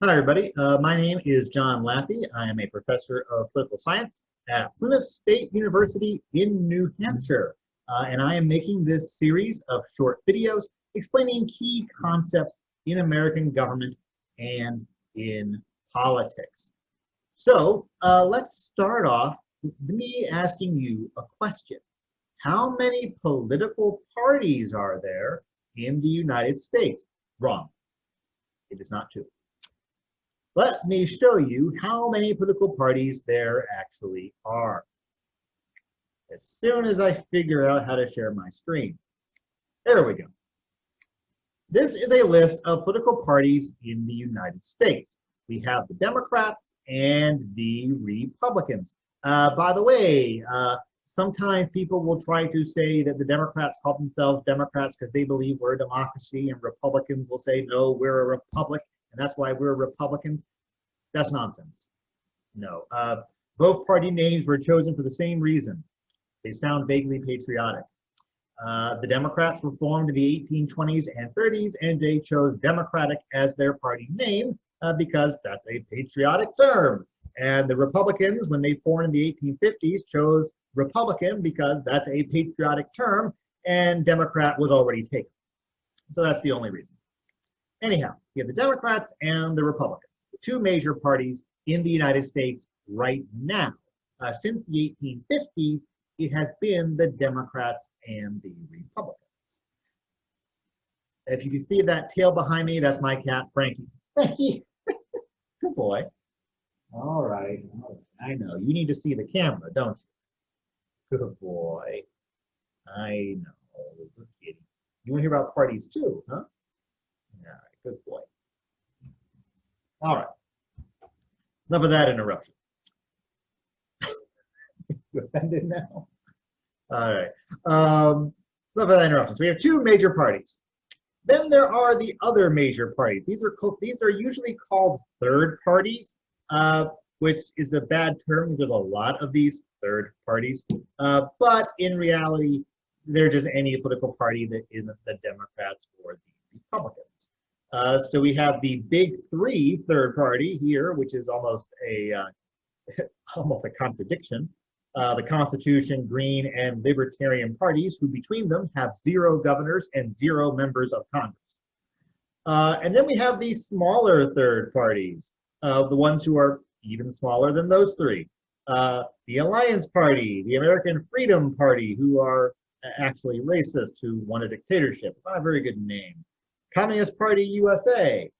Hi, everybody. My name is John Laffey. I am a professor of political science at Plymouth State University in New Hampshire. And I am making this series of short videos explaining key concepts in American government and in politics. So let's start off with me asking you a question. How many political parties are there in the United States? Wrong. It is not two. Let me show you how many political parties there actually are. As soon as I figure out how to share my screen. There we go. This is a list of political parties in the United States. We have the Democrats and the Republicans. By the way, sometimes people will try to say that the Democrats call themselves Democrats because they believe we're a democracy, and Republicans will say, no, we're a republic, and that's why we're Republicans. That's nonsense. No. Both party names were chosen for the same reason. They sound vaguely patriotic. The Democrats were formed in the 1820s and 30s, and they chose Democratic as their party name because that's a patriotic term. And the Republicans, when they formed in the 1850s, chose Republican because that's a patriotic term, and Democrat was already taken. So that's the only reason. Anyhow, you have the Democrats and the Republicans, the two major parties in the United States right now. Since the 1850s, it has been the Democrats and the Republicans. If you can see that tail behind me, that's my cat, Frankie. Frankie, good boy. All right, I know. You need to see the camera, don't you? Good boy. I know. Good kitty. You want to hear about parties too, huh? All right, good boy. All right. Enough of that interruption. You offended now? All right. Enough of that interruption. So we have two major parties. Then there are the other major parties. These are usually called third parties, which is a bad term. There's a lot of these third parties, but in reality, they're just any political party that isn't the Democrats or the Republicans. So we have the big three third party here, which is almost a contradiction. The Constitution, Green, and Libertarian parties, who between them have 0 governors and 0 members of Congress. And then we have these smaller third parties, the ones who are even smaller than those three. The Alliance Party, the American Freedom Party, who are actually racist, who want a dictatorship. It's not a very good name. Communist Party USA,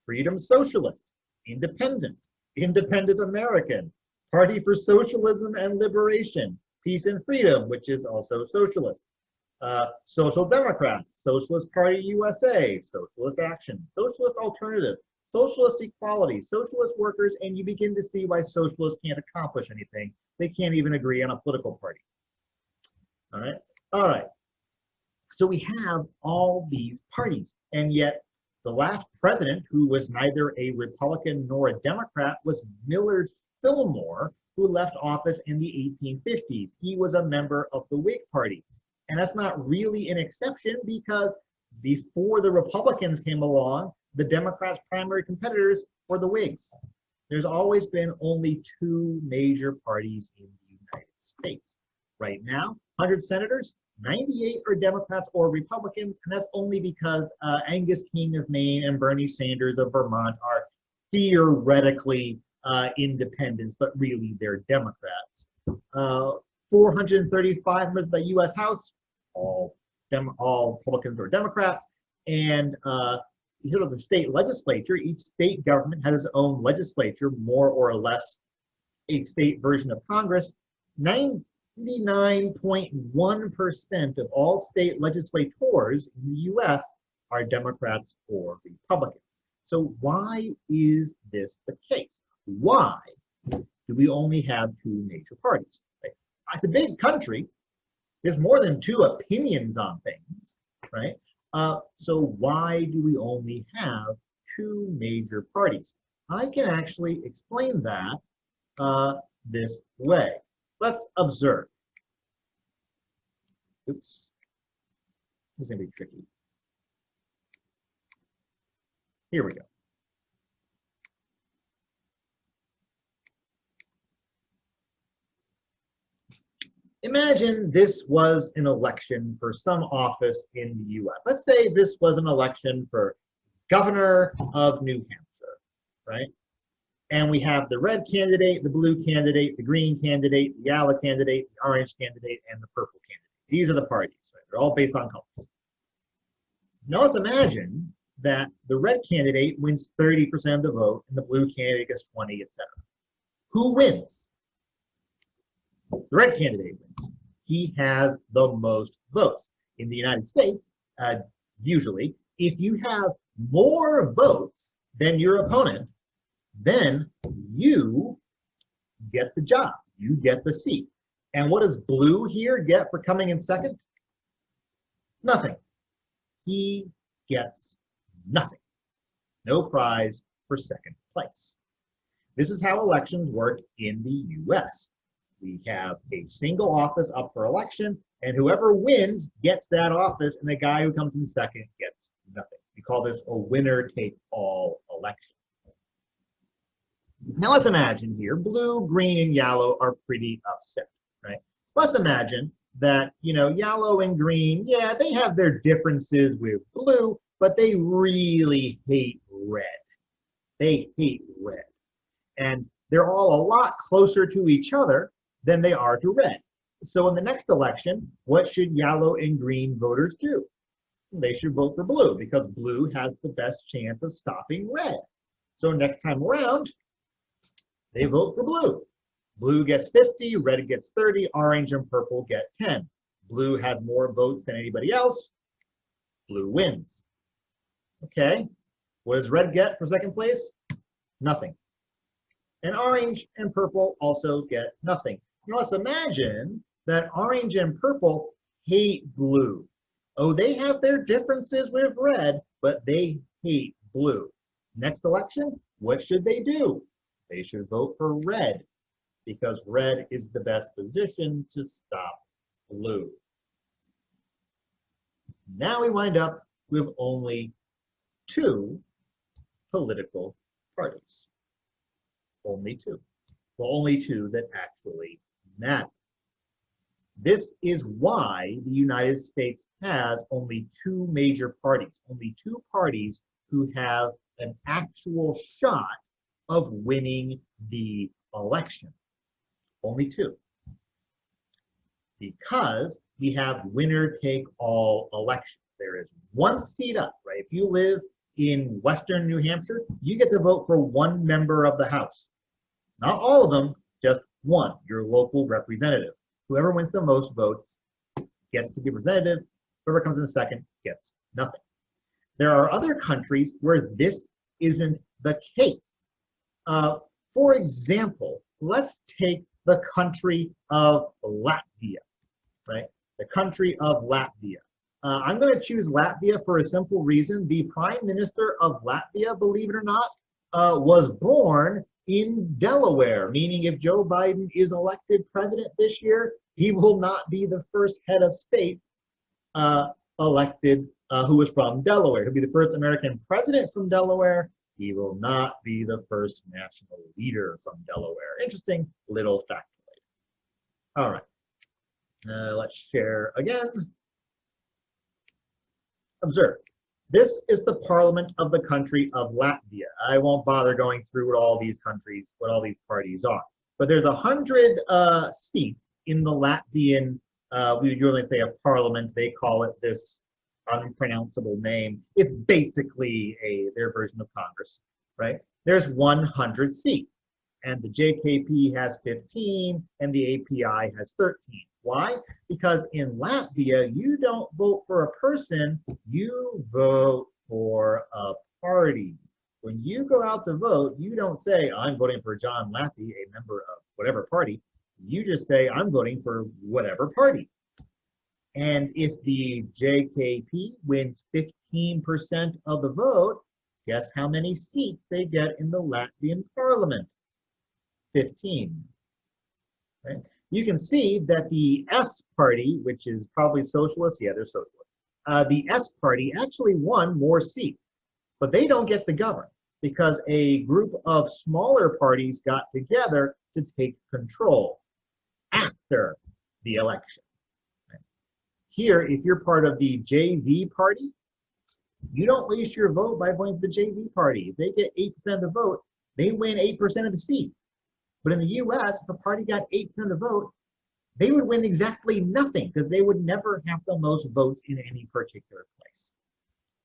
Freedom Socialist, Independent, Independent American, Party for Socialism and Liberation, Peace and Freedom, which is also socialist. Social Democrats, Socialist Party USA, Socialist Action, Socialist Alternative, Socialist Equality, Socialist Workers, and you begin to see why socialists can't accomplish anything. They can't even agree on a political party. All right? All right. So we have all these parties, and yet the last president, who was neither a Republican nor a Democrat, was Millard Fillmore, who left office in the 1850s. He was a member of the Whig Party. And that's not really an exception because before the Republicans came along, the Democrats' primary competitors were the Whigs. There's always been only 2 major parties in the United States. Right now, 100 senators, 98 are Democrats or Republicans, and that's only because Angus King of Maine and Bernie Sanders of Vermont are theoretically independents, but really they're Democrats. 435 members of the U.S. House, all Republicans or Democrats, and sort of the state legislature. Each state government has its own legislature, more or less a state version of Congress. 99.1% of all state legislators in the U.S. are Democrats or Republicans. So why is this the case? Why do we only have 2 major parties? Right? It's a big country. There's more than 2 opinions on things, right? So why do we only have 2 major parties? I can actually explain that this way. Let's observe. Oops. This is going to be tricky. Here we go. Imagine this was an election for some office in the US. Let's say this was an election for governor of New Hampshire, right? And we have the red candidate, the blue candidate, the green candidate, the yellow candidate, the orange candidate, and the purple candidate. These are the parties, right? They're all based on colors. Now let's imagine that the red candidate wins 30% of the vote and the blue candidate gets 20, etc. Who wins? The red candidate wins. He has the most votes. In the United States, usually, if you have more votes than your opponent, then you get the job. You get the seat. And what does blue here get for coming in second? Nothing. He gets nothing. No prize for second place. This is how elections work in the US. We have a single office up for election, and whoever wins gets that office, and the guy who comes in second gets nothing. We call this a winner-take-all election. Now let's imagine here, blue, green, and yellow are pretty upset, right? Let's imagine that, yellow and green, yeah, they have their differences with blue, but they really hate red. They hate red. And they're all a lot closer to each other than they are to red. So in the next election, what should yellow and green voters do? They should vote for blue because blue has the best chance of stopping red. So next time around, they vote for blue. Blue gets 50, red gets 30, orange and purple get 10. Blue has more votes than anybody else. Blue wins. Okay, what does red get for second place? Nothing. And orange and purple also get nothing. Now let's imagine that orange and purple hate blue. Oh, they have their differences with red, but they hate blue. Next election, what should they do? They should vote for red because red is the best position to stop blue. Now we wind up with only two political parties. Only two. Well, only two that actually matter. This is why the United States has only two major parties, only two parties who have an actual shot of winning the election. Only two. Because we have winner-take-all elections. There is one seat up, right? If you live in Western New Hampshire, you get to vote for one member of the House. Not all of them, just one, your local representative. Whoever wins the most votes gets to be representative. Whoever comes in second gets nothing. There are other countries where this isn't the case. For example, let's take the country of Latvia, right? The country of Latvia. I'm going to choose Latvia for a simple reason. The Prime Minister of Latvia, believe it or not, was born in Delaware, meaning if Joe Biden is elected president this year, he will not be the first head of state elected who is from Delaware. He'll be the first American president from Delaware. He will not be the first national leader from Delaware. Interesting little factoid. All right, let's share again. Observe. This is the parliament of the country of Latvia. I won't bother going through what all these countries, what all these parties are. But there's 100 seats in the Latvian, we would usually say a parliament. They call it this unpronounceable name. It's basically their version of Congress, right? There's 100 seats. And the JKP has 15 and the API has 13. Why? Because in Latvia, you don't vote for a person, you vote for a party. When you go out to vote, you don't say, I'm voting for John Laffey, a member of whatever party. You just say, I'm voting for whatever party. And if the JKP wins 15% of the vote, guess how many seats they get in the Latvian parliament? 15. Right? You can see that the S party, which is probably socialist, yeah, they're socialist. The S party actually won more seats, but they don't get to govern because a group of smaller parties got together to take control after the election. Right? Here, if you're part of the JV party, you don't waste your vote by voting for the JV party. If they get 8% of the vote, they win 8% of the seats. But in the US, if a party got 8% of the vote, they would win exactly nothing because they would never have the most votes in any particular place.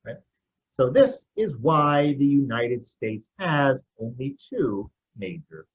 Right? So this is why the United States has only 2 major